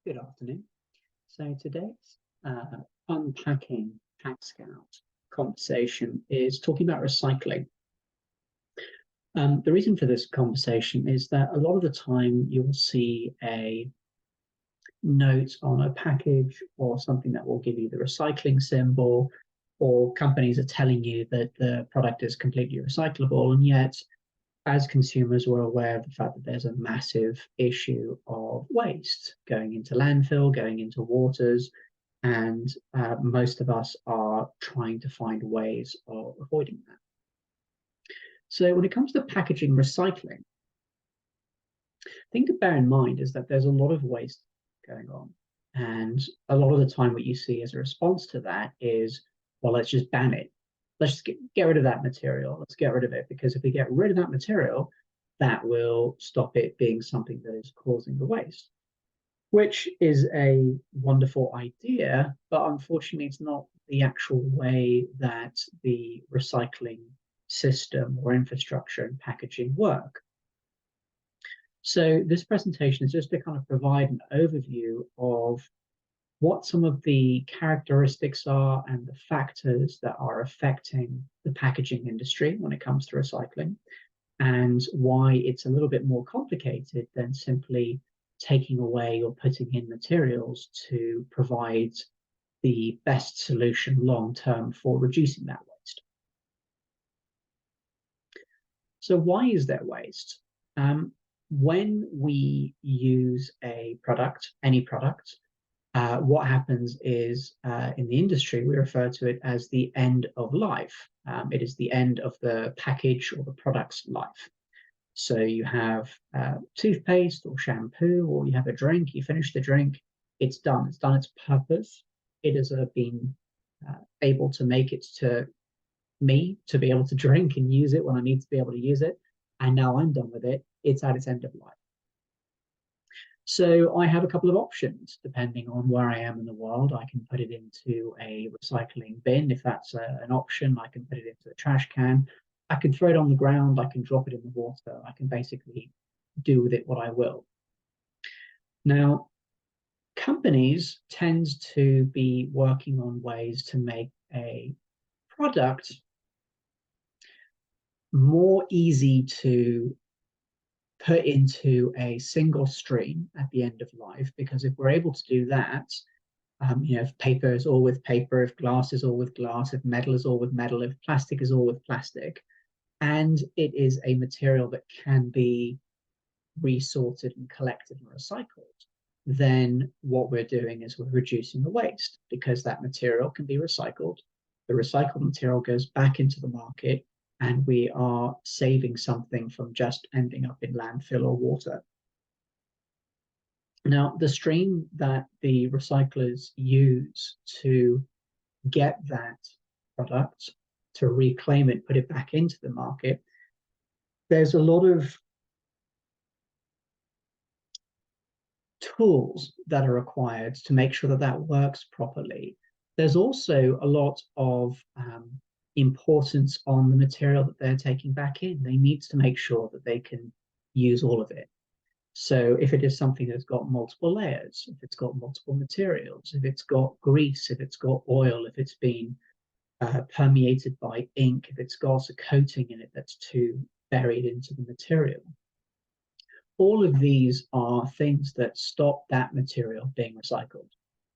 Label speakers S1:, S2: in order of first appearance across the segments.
S1: Good afternoon. So today's unpacking Pack Scout conversation is talking about recycling. The reason for this conversation is that a lot of the time you'll see a note on a package or something that will give you the recycling symbol, or companies are telling you that the product is completely recyclable, and yet as consumers, we're aware of the fact that there's a massive issue of waste going into landfill, going into waters, and most of us are trying to find ways of avoiding that. So when it comes to packaging recycling, the thing to bear in mind is that there's a lot of waste going on. And a lot of the time what you see as a response to that is, well, let's just ban it. Let's just get rid of that material. Let's get rid of it, because if we get rid of that material, that will stop it being something that is causing the waste, which is a wonderful idea, but unfortunately it's not the actual way that the recycling system or infrastructure and packaging work. So this presentation is just to kind of provide an overview of what some of the characteristics are and the factors that are affecting the packaging industry when it comes to recycling, and why it's a little bit more complicated than simply taking away or putting in materials to provide the best solution long term for reducing that waste. So why is there waste? When we use a product, any product, what happens is in the industry, we refer to it as the end of life. It is the end of the package or the product's life. So you have toothpaste or shampoo, or you have a drink, you finish the drink, it's done. It's done its purpose. It has been able to make it to me to be able to drink and use it when I need to be able to use it. And now I'm done with it. It's at its end of life. So I have a couple of options depending on where I am in the world. I can put it into a recycling bin. If that's an option, I can put it into a trash can. I can throw it on the ground. I can drop it in the water. I can basically do with it what I will. Now, companies tend to be working on ways to make a product more easy to put into a single stream at the end of life, because if we're able to do that, if paper is all with paper, if glass is all with glass, if metal is all with metal, if plastic is all with plastic, and it is a material that can be resorted and collected and recycled, then what we're doing is we're reducing the waste, because that material can be recycled. The recycled material goes back into the market, and we are saving something from just ending up in landfill or water. Now, the stream that the recyclers use to get that product, to reclaim it, put it back into the market, there's a lot of tools that are required to make sure that that works properly. There's also a lot of importance on the material that they're taking back in. They need to make sure that they can use all of it. So if it is something that's got multiple layers, if it's got multiple materials, if it's got grease, if it's got oil, if it's been permeated by ink, if it's got a coating in it that's too buried into the material, all of these are things that stop that material being recycled.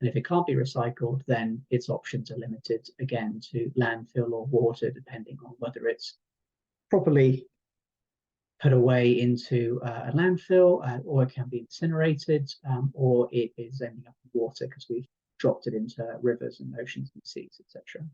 S1: And if it can't be recycled, then its options are limited again to landfill or water, depending on whether it's properly put away into a landfill, or it can be incinerated, or it is ending up in water because we've dropped it into rivers and oceans and seas, etc.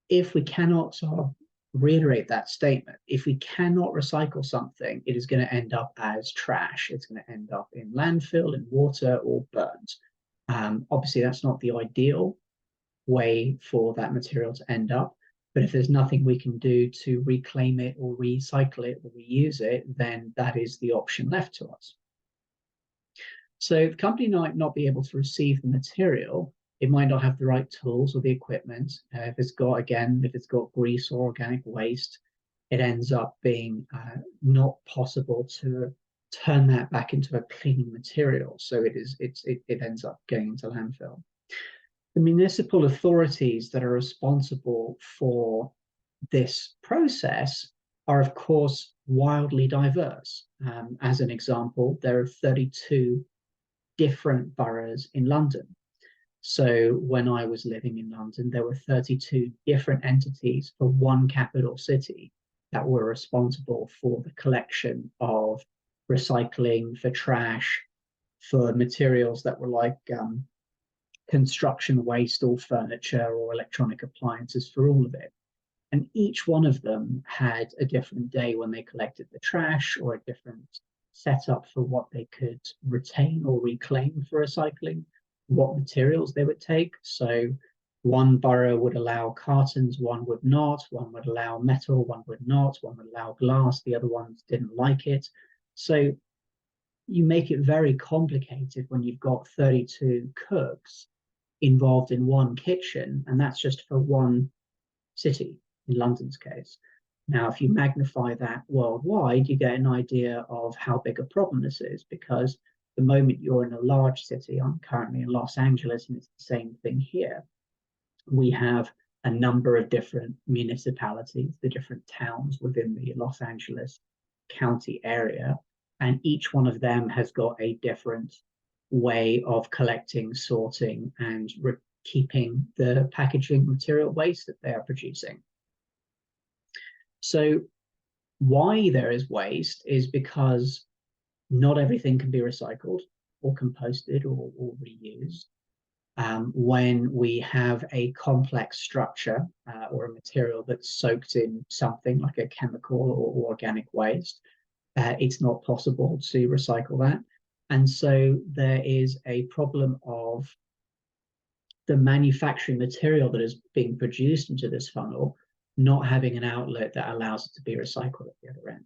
S1: If we cannot sort of reiterate that statement, if we cannot recycle something, it is going to end up as trash. It's going to end up in landfill, in water, or burnt. Obviously, that's not the ideal way for that material to end up. But if there's nothing we can do to reclaim it or recycle it or reuse it, then that is the option left to us. So the company might not be able to receive the material. It might not have the right tools or the equipment. If it's got grease or organic waste, it ends up being not possible to turn that back into a clean material. So it ends up going into landfill. The municipal authorities that are responsible for this process are, of course, wildly diverse. As an example, there are 32 different boroughs in London. So when I was living in London, there were 32 different entities for one capital city that were responsible for the collection of recycling, for trash, for materials that were like construction waste or furniture or electronic appliances, for all of it. And each one of them had a different day when they collected the trash, or a different setup for what they could retain or reclaim for recycling, what materials they would take. So one borough would allow cartons, one would not, one would allow metal, one would not, one would allow glass, the other ones didn't like it. So you make it very complicated when you've got 32 cooks involved in one kitchen, and that's just for one city, in London's case. Now, if you magnify that worldwide, you get an idea of how big a problem this is, because the moment you're in a large city, I'm currently in Los Angeles, and it's the same thing here. We have a number of different municipalities, the different towns within the Los Angeles County area, and each one of them has got a different way of collecting, sorting, and keeping the packaging material waste that they are producing. So why there is waste is because not everything can be recycled or composted or reused. When we have a complex structure or a material that's soaked in something like a chemical or organic waste, it's not possible to recycle that. And so there is a problem of the manufacturing material that is being produced into this funnel not having an outlet that allows it to be recycled at the other end.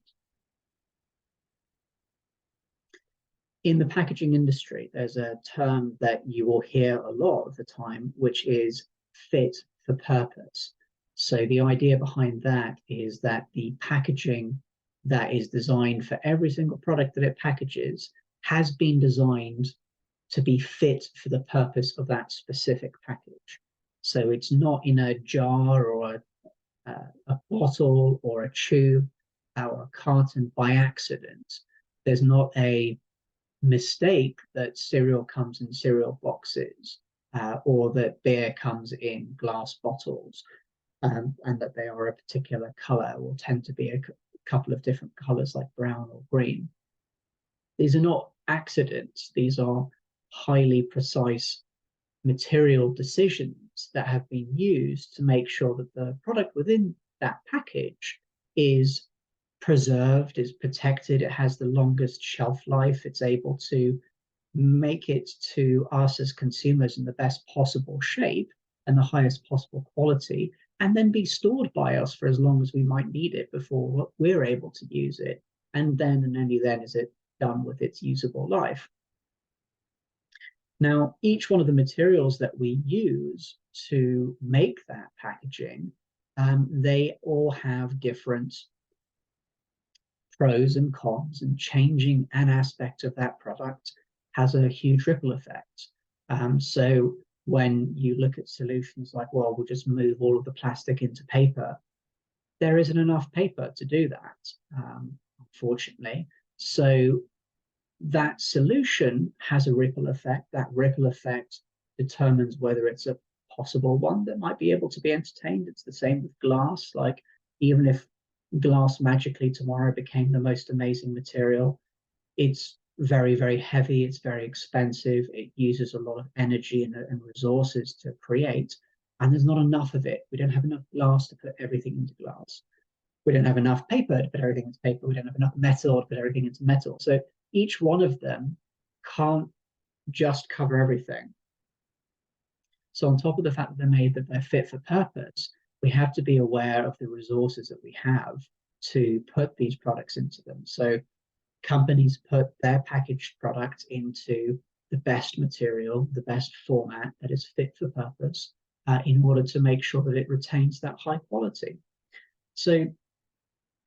S1: In the packaging industry, there's a term that you will hear a lot of the time, which is fit for purpose. So the idea behind that is that the packaging that is designed for every single product that it packages has been designed to be fit for the purpose of that specific package. So it's not in a jar or a bottle or a tube or a carton by accident. There's not a mistake that cereal comes in cereal boxes or that beer comes in glass bottles and that they are a particular color or tend to be a couple of different colors like brown or green. These are not accidents. These are highly precise material decisions that have been used to make sure that the product within that package is preserved, is protected, it has the longest shelf life, it's able to make it to us as consumers in the best possible shape and the highest possible quality, and then be stored by us for as long as we might need it before we're able to use it. And then and only then is it done with its usable life. Now, each one of the materials that we use to make that packaging, they all have different pros and cons, and changing an aspect of that product has a huge ripple effect. So when you look at solutions like, well, we'll just move all of the plastic into paper, there isn't enough paper to do that, unfortunately. So that solution has a ripple effect. That ripple effect determines whether it's a possible one that might be able to be entertained. It's the same with glass. Like, even if glass magically tomorrow became the most amazing material, it's very, very heavy, it's very expensive, it uses a lot of energy and resources to create, and there's not enough of it. We don't have enough glass to put everything into glass. We don't have enough paper to put everything into paper. We don't have enough metal to put everything into metal. So each one of them can't just cover everything. So on top of the fact that they're fit for purpose, we have to be aware of the resources that we have to put these products into them. So companies put their packaged product into the best material, the best format that is fit for purpose in order to make sure that it retains that high quality. So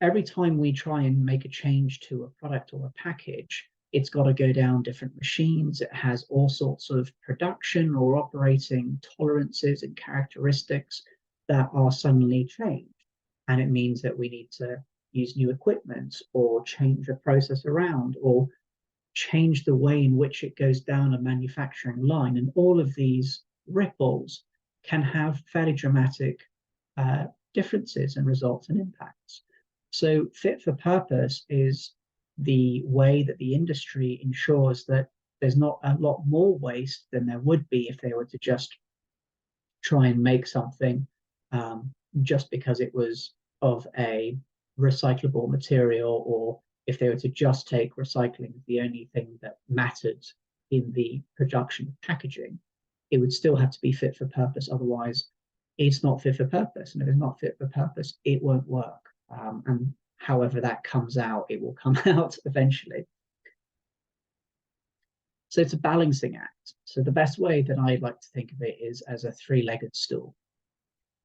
S1: every time we try and make a change to a product or a package, it's got to go down different machines. It has all sorts of production or operating tolerances and characteristics that are suddenly changed. And it means that we need to use new equipment or change a process around or change the way in which it goes down a manufacturing line. And all of these ripples can have fairly dramatic differences and results and impacts. So fit for purpose is the way that the industry ensures that there's not a lot more waste than there would be if they were to just try and make something just because it was of a recyclable material, or if they were to just take recycling as the only thing that mattered in the production of packaging. It would still have to be fit for purpose. Otherwise, it's not fit for purpose. And if it's not fit for purpose, it won't work. And however that comes out, it will come out eventually. So it's a balancing act. So the best way that I like to think of it is as a three-legged stool.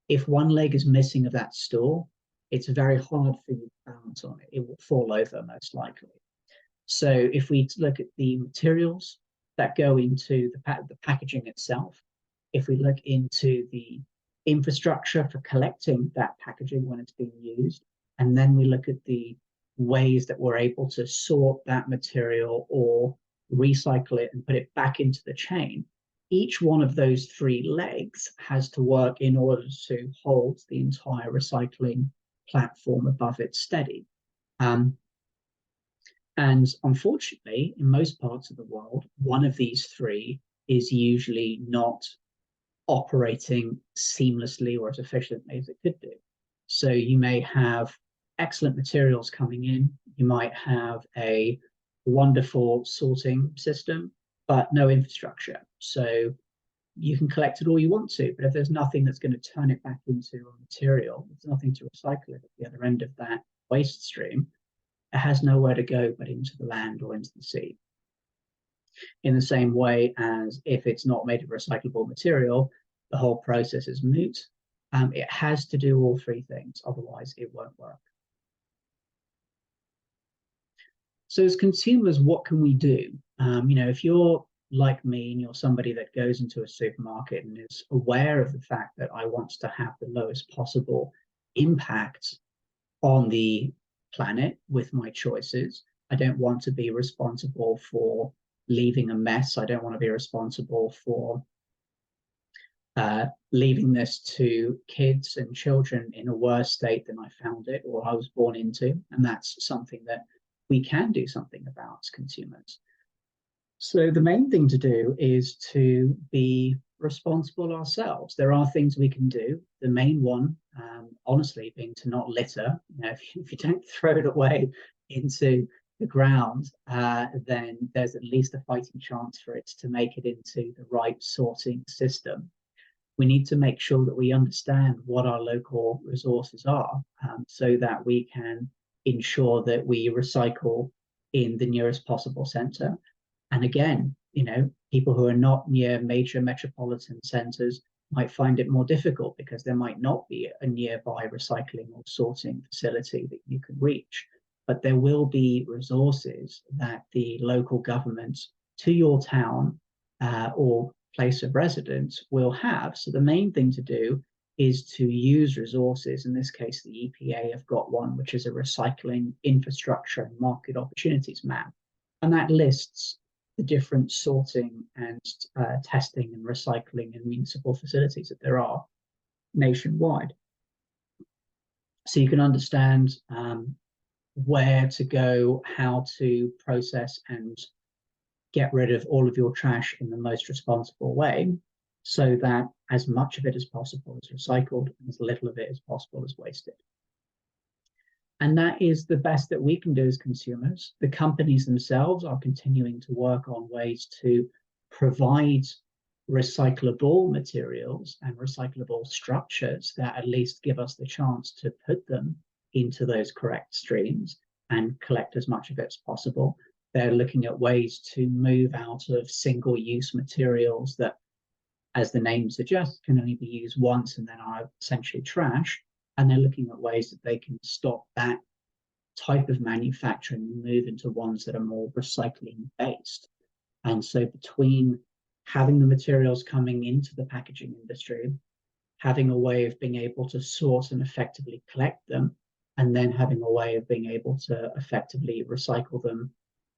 S1: If one leg is missing of that stool, it's very hard for you to balance on it. It will fall over most likely. So if we look at the materials that go into the packaging itself, if we look into the infrastructure for collecting that packaging when it's being used, and then we look at the ways that we're able to sort that material or recycle it and put it back into the chain, each one of those three legs has to work in order to hold the entire recycling platform above it steady. And unfortunately, in most parts of the world, one of these three is usually not operating seamlessly or as efficiently as it could do. So you may have excellent materials coming in, you might have a wonderful sorting system, but no infrastructure. So you can collect it all you want to, but if there's nothing that's going to turn it back into a material, there's nothing to recycle it at the other end of that waste stream, it has nowhere to go but into the land or into the sea. In the same way as if it's not made of recyclable material, the whole process is moot. It has to do all three things, otherwise it won't work. So as consumers, what can we do? If you're like me and you're somebody that goes into a supermarket and is aware of the fact that I want to have the lowest possible impact on the planet with my choices, I don't want to be responsible for leaving a mess. I don't want to be responsible for leaving this to kids and children in a worse state than I found it or I was born into. And that's something that we can do something about as consumers. So the main thing to do is to be responsible ourselves. There are things we can do. The main one, honestly, being to not litter. If you don't throw it away into the ground, then there's at least a fighting chance for it to make it into the right sorting system. We need to make sure that we understand what our local resources are, so that we can ensure that we recycle in the nearest possible center. And again, people who are not near major metropolitan centers might find it more difficult because there might not be a nearby recycling or sorting facility that you can reach. But there will be resources that the local government to your town or place of residence will have. So the main thing to do is to use resources. In this case, the EPA have got one, which is a recycling infrastructure and market opportunities map. And that lists the different sorting and testing and recycling and municipal facilities that there are nationwide. So you can understand where to go, how to process and get rid of all of your trash in the most responsible way, so that as much of it as possible is recycled and as little of it as possible is wasted. And that is the best that we can do as consumers. The companies themselves are continuing to work on ways to provide recyclable materials and recyclable structures that at least give us the chance to put them into those correct streams and collect as much of it as possible. They're looking at ways to move out of single-use materials that, as the name suggests, can only be used once and then are essentially trash. And they're looking at ways that they can stop that type of manufacturing, move into ones that are more recycling based. And so between having the materials coming into the packaging industry, having a way of being able to source and effectively collect them, and then having a way of being able to effectively recycle them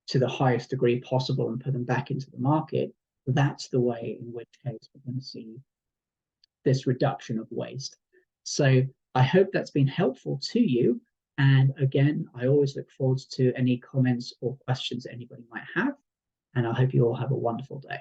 S1: to the highest degree possible and put them back into the market, that's the way in which case we're going to see this reduction of waste. So I hope that's been helpful to you. And again, I always look forward to any comments or questions that anybody might have. And I hope you all have a wonderful day.